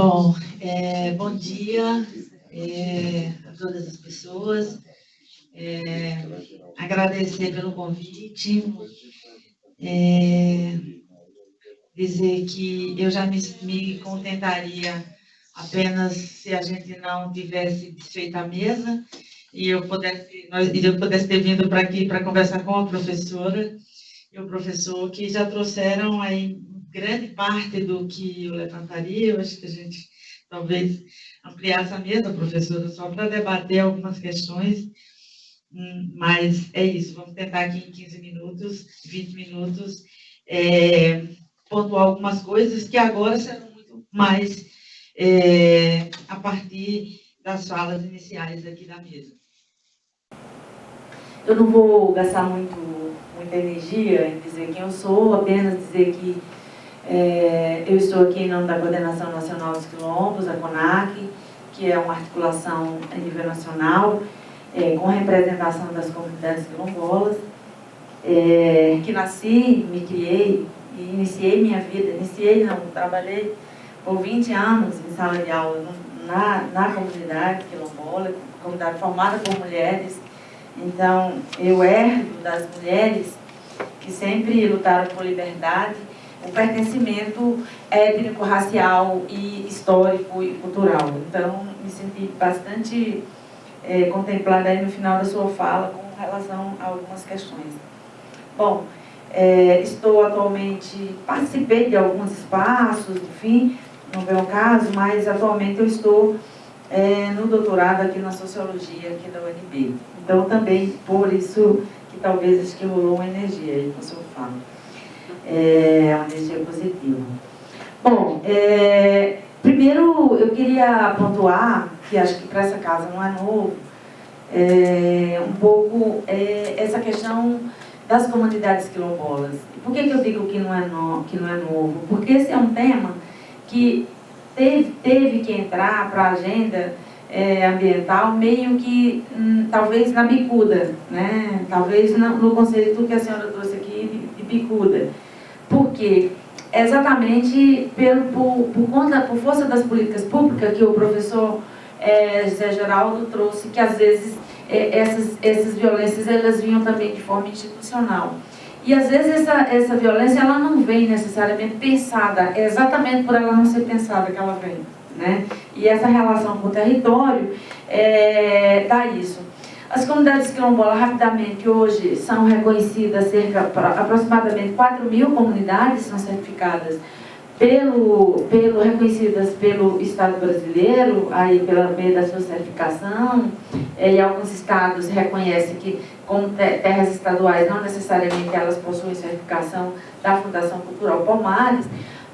Bom, bom dia a todas as pessoas. Agradecer pelo convite. Dizer que eu já me contentaria apenas se a gente não tivesse desfeito a mesa e eu pudesse ter vindo para aqui para conversar com a professora e o professor, que já trouxeram aí grande parte do que eu levantaria. Eu acho que a gente talvez ampliasse a mesa, professora, só para debater algumas questões, mas é isso, vamos tentar aqui em 15 minutos, 20 minutos, pontuar algumas coisas que agora serão muito mais a partir das falas iniciais aqui da mesa. Eu não vou gastar muita energia em dizer quem eu sou, apenas dizer que eu estou aqui em nome da Coordenação Nacional dos Quilombos, a CONAC, que é uma articulação a nível nacional, com representação das comunidades quilombolas, que nasci, me criei e iniciei minha vida. Trabalhei por 20 anos em sala de aula na comunidade quilombola, comunidade formada por mulheres. Então, eu herdo das mulheres que sempre lutaram por liberdade, o pertencimento étnico-racial e histórico e cultural. Então, me senti bastante contemplada aí no final da sua fala com relação a algumas questões. Bom, estou atualmente, participei de alguns espaços, enfim, não é o caso, mas atualmente eu estou no doutorado aqui na Sociologia, aqui da UNB. Então, também, por isso, que talvez acho que rolou uma energia aí com o seu fala. Uma energia positiva. Bom, primeiro eu queria pontuar, que acho que para essa casa não é novo, um pouco essa questão das comunidades quilombolas. Por que eu digo que não é novo? Porque esse é um tema que teve que entrar para a agenda ambiental meio que, talvez na bicuda, né? Talvez no conceito que a senhora trouxe aqui de bicuda. Por quê? Exatamente por força das políticas públicas que o professor José Geraldo trouxe, que às vezes essas violências elas vinham também de forma institucional. E às vezes essa violência ela não vem necessariamente pensada, é exatamente por ela não ser pensada que ela vem, né? E essa relação com o território dá isso. As comunidades quilombolas, rapidamente, hoje são reconhecidas aproximadamente 4.000 comunidades são certificadas reconhecidas pelo Estado brasileiro, aí pela meio da sua certificação, e alguns estados reconhecem que, como terras estaduais, não necessariamente elas possuem certificação da Fundação Cultural Palmares,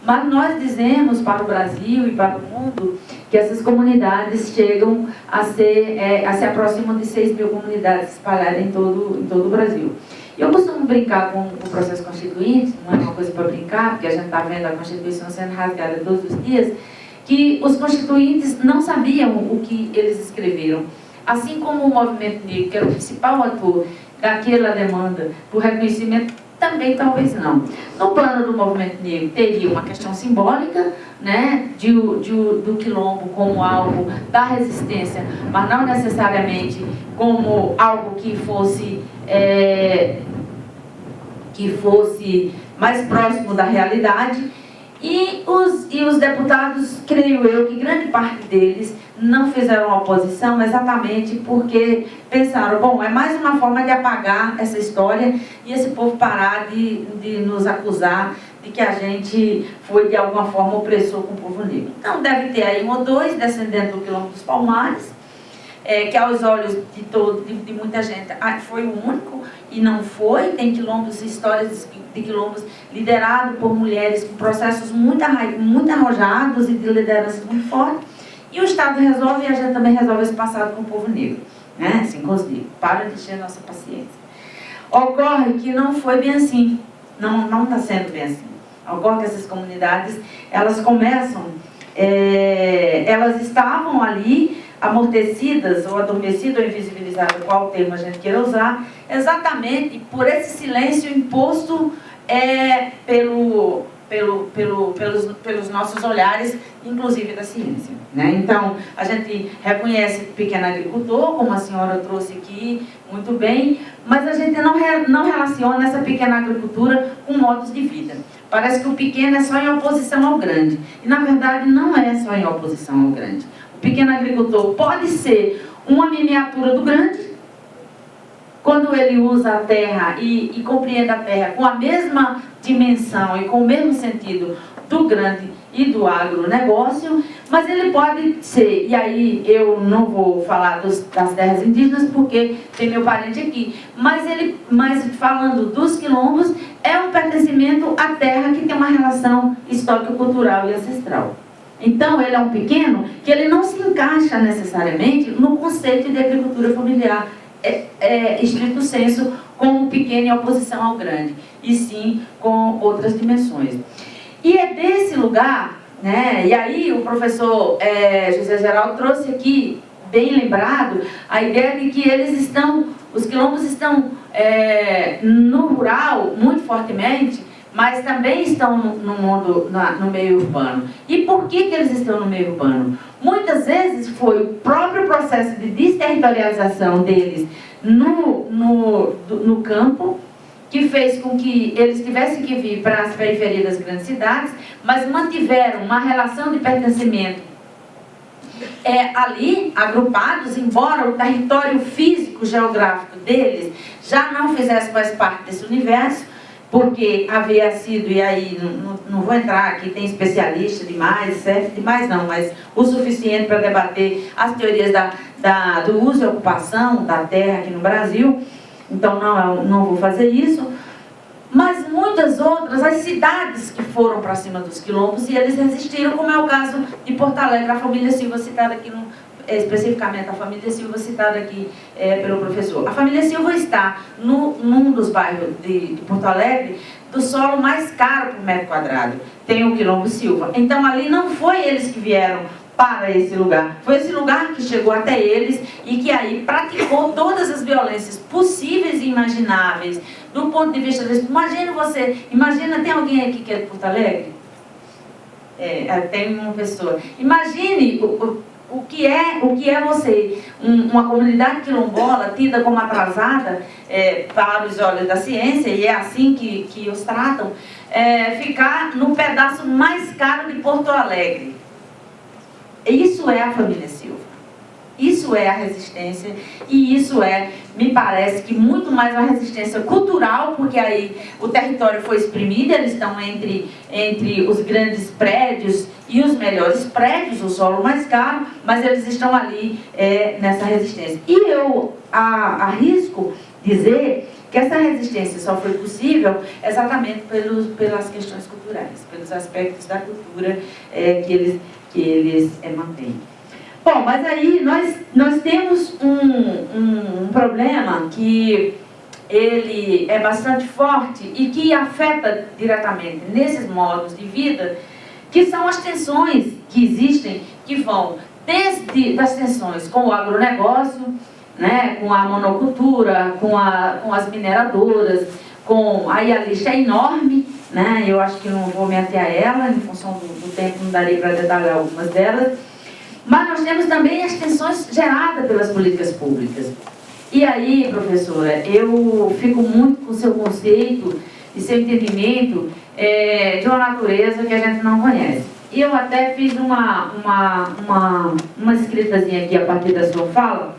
mas nós dizemos para o Brasil e para o mundo que essas comunidades chegam a se aproximam de 6.000 comunidades espalhadas em todo o Brasil. Eu costumo brincar com o processo constituinte, não é uma coisa para brincar, porque a gente está vendo a Constituição sendo rasgada todos os dias, que os constituintes não sabiam o que eles escreveram. Assim como o movimento negro, que era o principal ator daquela demanda por reconhecimento, também talvez não. No plano do movimento negro teria uma questão simbólica, né, do quilombo como algo da resistência, mas não necessariamente como algo que fosse mais próximo da realidade. E os deputados, creio eu, que grande parte deles não fizeram oposição exatamente porque pensaram, bom, é mais uma forma de apagar essa história e esse povo parar de nos acusar de que a gente foi de alguma forma opressor com o povo negro. Então deve ter aí um ou dois descendentes do Quilombo dos Palmares, que aos olhos de muita gente foi o único, e não foi. Tem quilombos, histórias de quilombos liderados por mulheres com processos muito arrojados e de lideranças muito fortes, e o Estado resolve, e a gente também resolve esse passado com o povo negro, né? Assim, com os negros. Para de encher a nossa paciência. Ocorre que não foi bem assim, não está sendo bem assim. Ocorre que essas comunidades, elas começam, elas estavam ali amortecidas ou adormecidas ou invisibilizadas, qual termo a gente queira usar, exatamente por esse silêncio imposto pelos nossos olhares, inclusive da ciência, né? Então, a gente reconhece o pequeno agricultor, como a senhora trouxe aqui, muito bem, mas a gente não relaciona essa pequena agricultura com modos de vida. Parece que o pequeno é só em oposição ao grande, e na verdade não é só em oposição ao grande. O pequeno agricultor pode ser uma miniatura do grande, quando ele usa a terra e compreende a terra com a mesma dimensão e com o mesmo sentido do grande e do agronegócio, mas ele pode ser, e aí eu não vou falar das terras indígenas porque tem meu parente aqui, mas falando dos quilombos, é um pertencimento à terra que tem uma relação histórico-cultural e ancestral. Então, ele é um pequeno que ele não se encaixa necessariamente no conceito de agricultura familiar, estrito senso, como pequeno em oposição ao grande, e sim com outras dimensões. E é desse lugar, né, e aí o professor José Geraldo trouxe aqui, bem lembrado, a ideia de que os quilombos estão no rural muito fortemente, mas também estão no meio urbano. E por que eles estão no meio urbano? Muitas vezes foi o próprio processo de desterritorialização deles no campo, que fez com que eles tivessem que vir para as periferias das grandes cidades, mas mantiveram uma relação de pertencimento ali, agrupados, embora o território físico, geográfico deles já não fizesse mais parte desse universo, porque havia sido, e aí não vou entrar aqui, tem especialista demais, certo? Demais não, mas o suficiente para debater as teorias do uso e ocupação da terra aqui no Brasil, então não vou fazer isso. Mas muitas outras, as cidades que foram para cima dos quilombos, e eles resistiram, como é o caso de Porto Alegre, a família Silva citada aqui, especificamente a família Silva citada aqui pelo professor. A família Silva está num dos bairros de Porto Alegre, do solo mais caro por metro quadrado, tem o Quilombo Silva. Então ali não foi eles que vieram para esse lugar, foi esse lugar que chegou até eles e que aí praticou todas as violências possíveis e imagináveis do ponto de vista desse. Imagina, tem alguém aqui que é de Porto Alegre? Tem uma pessoa. Imagine o que é você, uma comunidade quilombola tida como atrasada para os olhos da ciência, e é assim que os tratam, ficar no pedaço mais caro de Porto Alegre. Isso é a família Silva. Isso é a resistência, e isso me parece que muito mais uma resistência cultural, porque aí o território foi exprimido, eles estão entre os grandes prédios e os melhores prédios, o solo mais caro, mas eles estão ali nessa resistência. E eu arrisco dizer que essa resistência só foi possível exatamente pelas questões culturais, pelos aspectos da cultura que eles mantêm. Bom, mas aí nós temos um problema que ele é bastante forte e que afeta diretamente nesses modos de vida, que são as tensões que existem, que vão desde das tensões com o agronegócio, né, com a monocultura, com as mineradoras, aí a lista é enorme, né, eu acho que não vou me ater a ela, em função do tempo não daria para detalhar algumas delas. Mas nós temos também as tensões geradas pelas políticas públicas. E aí, professora, eu fico muito com o seu conceito e seu entendimento de uma natureza que a gente não conhece. E eu até fiz uma escritazinha aqui a partir da sua fala,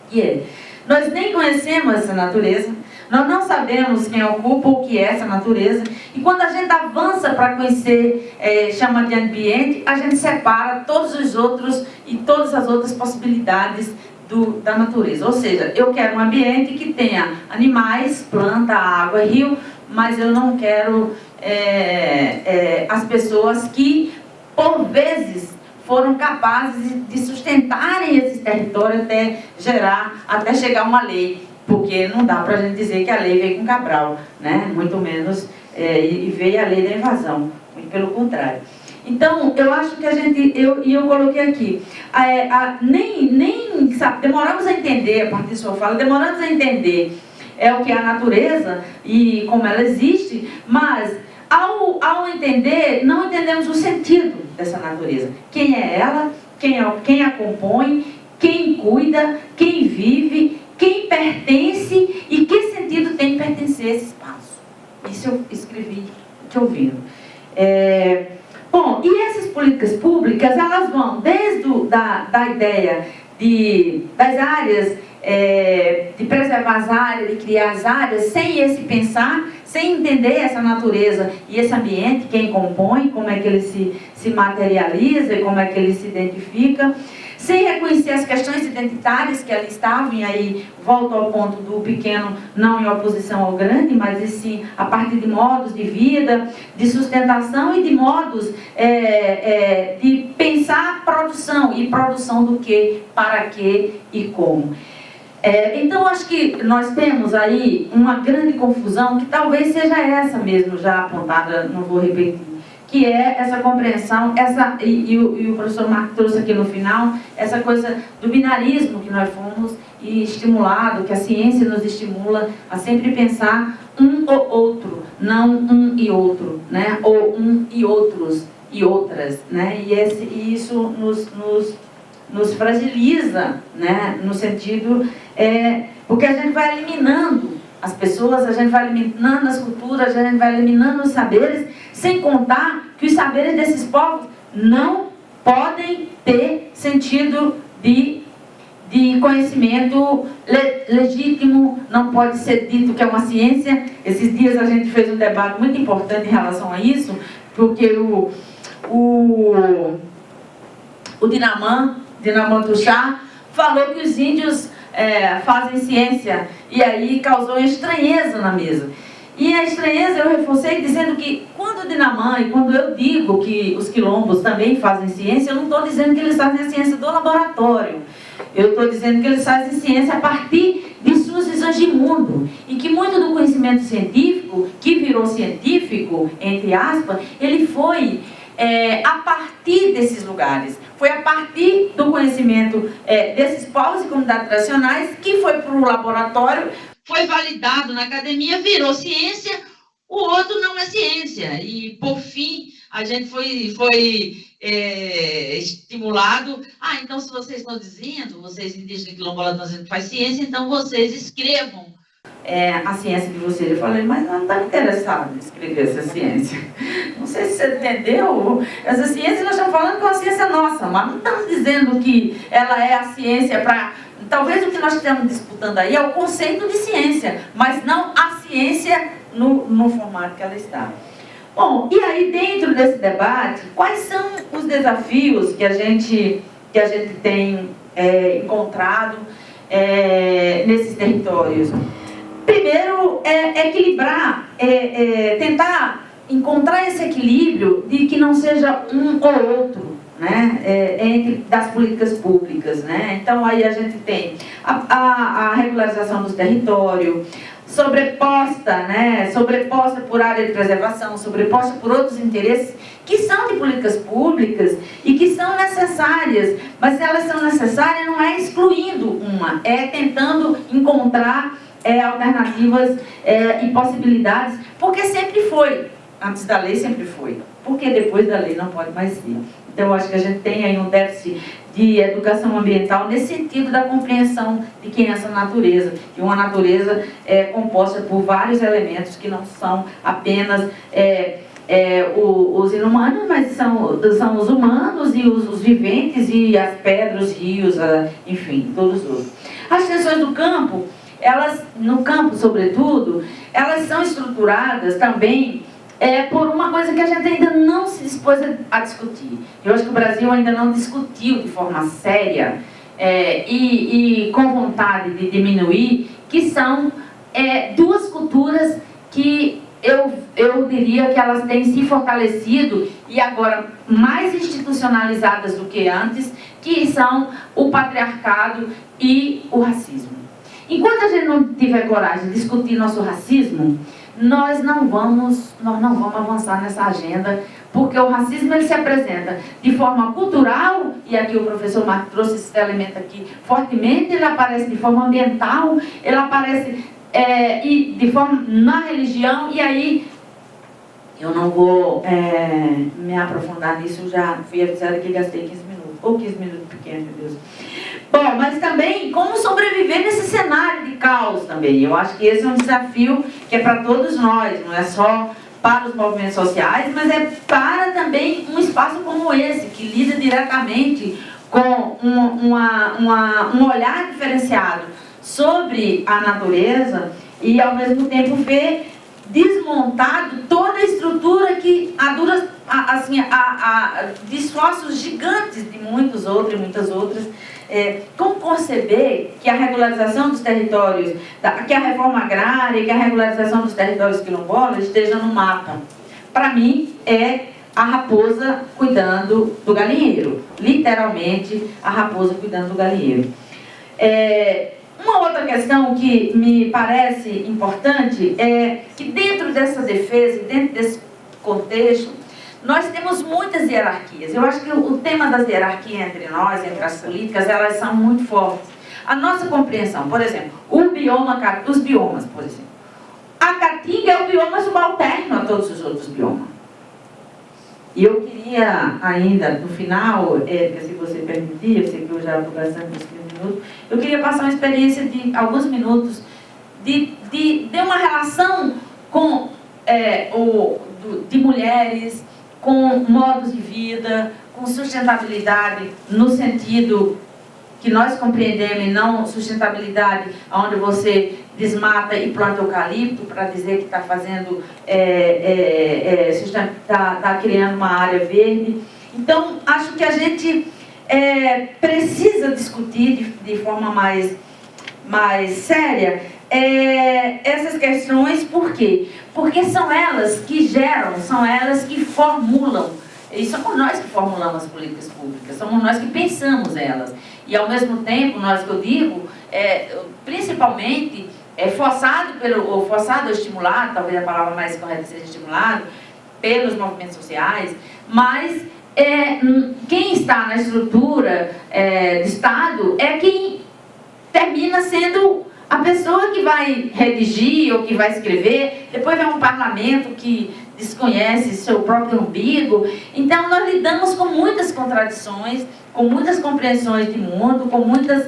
que nós nem conhecemos essa natureza, nós não sabemos quem ocupa o que é essa natureza, e quando a gente avança para conhecer, chama de ambiente, a gente separa todos os outros e todas as outras possibilidades da natureza. Ou seja, eu quero um ambiente que tenha animais, planta, água, rio, mas eu não quero as pessoas que, por vezes, foram capazes de sustentarem esse território até chegar uma lei. Porque não dá para a gente dizer que a lei veio com Cabral, né? Muito menos, e veio a lei da invasão, muito pelo contrário. Então, eu acho que eu coloquei aqui, demoramos a entender, a partir da sua fala, demoramos a entender o que é a natureza e como ela existe, mas ao entender, não entendemos o sentido dessa natureza. Quem é ela, quem a compõe, quem cuida, quem vive, quem pertence e que sentido tem pertencer a esse espaço. Isso eu escrevi te ouvindo. Bom, e essas políticas públicas, elas vão desde da ideia das áreas, de preservar as áreas, de criar as áreas, sem esse pensar, sem entender essa natureza e esse ambiente, quem compõe, como é que ele se materializa e como é que ele se identifica, sem reconhecer as questões identitárias que ali estavam, e aí volto ao ponto do pequeno não em oposição ao grande, mas e sim a partir de modos de vida, de sustentação e de modos de pensar produção, e produção do que, para que e como. Então, acho que nós temos aí uma grande confusão, que talvez seja essa mesmo, já apontada, não vou repetir, que é essa compreensão, e o professor Marco trouxe aqui no final, essa coisa do binarismo que nós fomos estimulado, que a ciência nos estimula a sempre pensar um ou outro, não um e outro, né? Ou um e outros e outras, né? E isso nos fragiliza, né? No sentido, porque a gente vai eliminando as pessoas, a gente vai eliminando as culturas, a gente vai eliminando os saberes, sem contar que os saberes desses povos não podem ter sentido de conhecimento legítimo, não pode ser dito que é uma ciência. Esses dias a gente fez um debate muito importante em relação a isso, porque o Dinamã Tuxá falou que os índios fazem ciência, e aí causou estranheza na mesa. E a estranheza eu reforcei dizendo que quando o Dinamã, e quando eu digo que os quilombos também fazem ciência, eu não estou dizendo que eles fazem a ciência do laboratório. Eu estou dizendo que eles fazem ciência a partir de suas visões de mundo. E que muito do conhecimento científico, que virou científico, entre aspas, ele foi a partir desses lugares. Foi a partir do conhecimento desses povos e comunidades tradicionais que foi para o laboratório, foi validado na academia, virou ciência, o outro não é ciência. E, por fim, a gente foi estimulado. Então, se vocês estão dizendo, vocês indígenas quilombolas estão dizendo que faz ciência, então vocês escrevam a ciência de vocês. Eu falei, mas não está interessado em escrever essa ciência. Não sei se você entendeu. Essa ciência, nós estamos falando que é uma ciência nossa, mas não estamos dizendo que ela é a ciência para... Talvez o que nós estamos disputando aí é o conceito de ciência, mas não a ciência no formato que ela está. Bom, e aí dentro desse debate, quais são os desafios que a gente tem encontrado nesses territórios? Primeiro, equilibrar, tentar encontrar esse equilíbrio de que não seja um ou outro, né, entre das políticas públicas, né? Então aí a gente tem a regularização dos territórios, sobreposta, né, sobreposta por área de preservação, sobreposta por outros interesses que são de políticas públicas e que são necessárias, mas se elas são necessárias não é excluindo uma, é tentando encontrar alternativas e possibilidades, porque sempre foi, antes da lei sempre foi, porque depois da lei não pode mais ser. Então, eu acho que a gente tem aí um déficit de educação ambiental nesse sentido da compreensão de quem é essa natureza. E uma natureza composta por vários elementos que não são apenas os inumanos, mas são os humanos e os viventes e as pedras, os rios, enfim, todos os outros. As extensões do campo, elas, no campo sobretudo, elas são estruturadas também por uma coisa que a gente ainda não se dispôs a discutir. Eu acho que o Brasil ainda não discutiu de forma séria e com vontade de diminuir, que são duas culturas que eu diria que elas têm se fortalecido e agora mais institucionalizadas do que antes, que são o patriarcado e o racismo. Enquanto a gente não tiver coragem de discutir nosso racismo, nós não vamos avançar nessa agenda, porque o racismo ele se apresenta de forma cultural, e aqui o professor Marco trouxe esse elemento aqui fortemente, ele aparece de forma ambiental, ele aparece e de forma na religião, e aí Eu não vou me aprofundar nisso, já fui avisada que gastei 15 minutos, ou 15 minutos pequenos, meu Deus. Bom, mas também como sobreviver nesse cenário de caos também. Eu acho que esse é um desafio que é para todos nós, não é só para os movimentos sociais, mas é para também um espaço como esse, que lida diretamente com um olhar diferenciado sobre a natureza e, ao mesmo tempo, ver desmontado toda a estrutura que de esforços gigantes de muitas outras, como conceber que a regularização dos territórios, que a reforma agrária, que a regularização dos territórios quilombolas esteja no mapa. Para mim, é a raposa cuidando do galinheiro. Literalmente, a raposa cuidando do galinheiro. Uma outra questão que me parece importante é que dentro dessa defesa, dentro desse contexto, nós temos muitas hierarquias. Eu acho que o tema das hierarquias entre nós, entre as políticas, elas são muito fortes. A nossa compreensão, por exemplo, os biomas, por exemplo. A caatinga é o bioma subalterno a todos os outros biomas. E eu queria ainda, no final, Érica, se você permitir, eu sei que eu já estou gastando uns 15 minutos, eu queria passar uma experiência de alguns minutos de uma relação com, de mulheres, com modos de vida, com sustentabilidade, no sentido que nós compreendemos, e não sustentabilidade onde você desmata e planta eucalipto para dizer que está fazendo, está criando uma área verde. Então, acho que a gente precisa discutir de forma mais séria essas questões. Por quê? Porque são elas que geram, são elas que formulam, e somos nós que formulamos as políticas públicas, somos nós que pensamos elas. E, ao mesmo tempo, nós que eu digo, principalmente, forçado ou estimulado, talvez a palavra mais correta seja estimulado, pelos movimentos sociais, mas quem está na estrutura do Estado é quem termina sendo a pessoa que vai redigir ou que vai escrever. Depois vem um parlamento que desconhece seu próprio umbigo. Então, nós lidamos com muitas contradições, com muitas compreensões de mundo, com muitas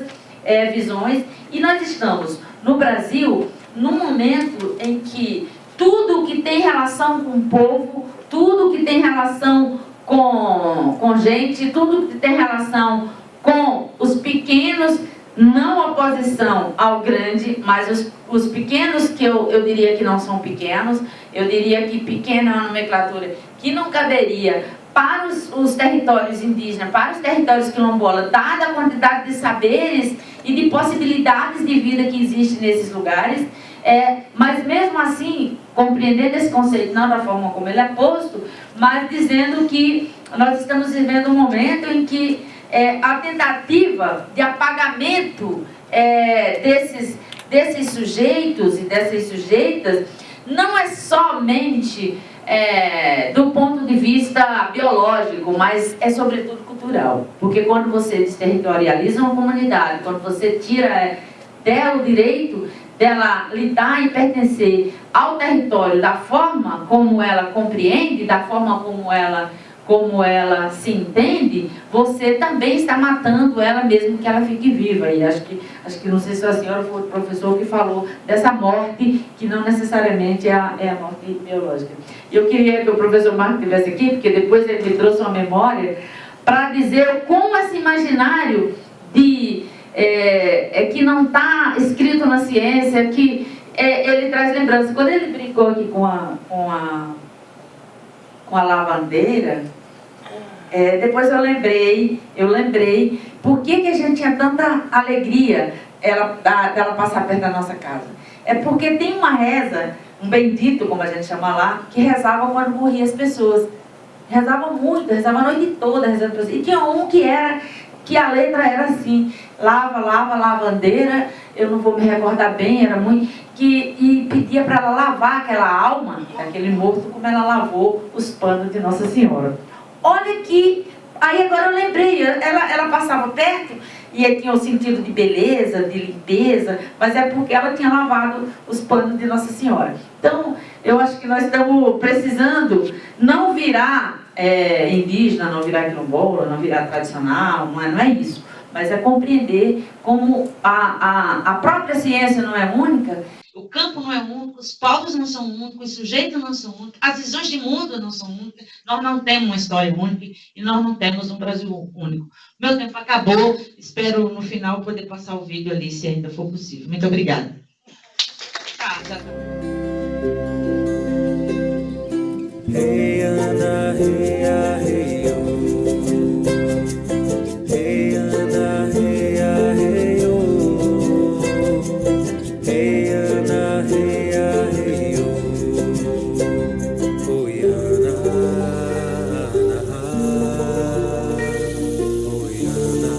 visões, e nós estamos, no Brasil, num momento em que tudo que tem relação com o povo, tudo que tem relação com gente, tudo que tem relação com os pequenos, não oposição ao grande, mas os pequenos, que eu diria que não são pequenos, eu diria que pequena é uma nomenclatura que não caberia para os territórios indígenas, para os territórios quilombolas, dada a quantidade de saberes e de possibilidades de vida que existe nesses lugares, mas mesmo assim, compreendendo esse conceito, não da forma como ele é posto, mas dizendo que nós estamos vivendo um momento em que a tentativa de apagamento desses sujeitos e dessas sujeitas não é somente do ponto de vista biológico, mas é sobretudo cultural. Porque quando você desterritorializa uma comunidade, quando você tira dela o direito dela lidar e pertencer ao território da forma como ela compreende, da forma como ela se entende, você também está matando ela mesmo que ela fique viva. E acho que não sei se a senhora foi o professor que falou dessa morte, que não necessariamente é a morte biológica. Eu queria que o professor Marco estivesse aqui, porque depois ele me trouxe uma memória para dizer como esse imaginário que não está escrito na ciência, que ele traz lembrança. Quando ele brincou aqui com a lavandeira, depois eu lembrei por que a gente tinha tanta alegria dela passar perto da nossa casa. É porque tem uma reza, um bendito, como a gente chama lá, que rezava quando morriam as pessoas. Rezava muito, rezava a noite toda, rezando para E tinha um que a letra era assim: lava, lavandeira, eu não vou me recordar bem, era muito, e pedia para ela lavar aquela alma, aquele morto, como ela lavou os panos de Nossa Senhora. Olha que, aí agora eu lembrei, ela passava perto e tinha o sentido de beleza, de limpeza, mas é porque ela tinha lavado os panos de Nossa Senhora. Então, Eu acho que nós estamos precisando não virar indígena, não virar quilombola, não virar tradicional, não é isso. Mas é compreender como a própria ciência não é única. O campo não é único, os povos não são únicos, os sujeitos não são únicos, as visões de mundo não são únicas, nós não temos uma história única e nós não temos um Brasil único. Meu tempo acabou, espero no final poder passar o vídeo ali, se ainda for possível. Muito obrigada. Já tá. Hey Ana, hey a, hey yo. Hey Ana, hey a, hey yo. Hey Ana, hey a, hey yo. Oi Ana, Ana, oi Ana.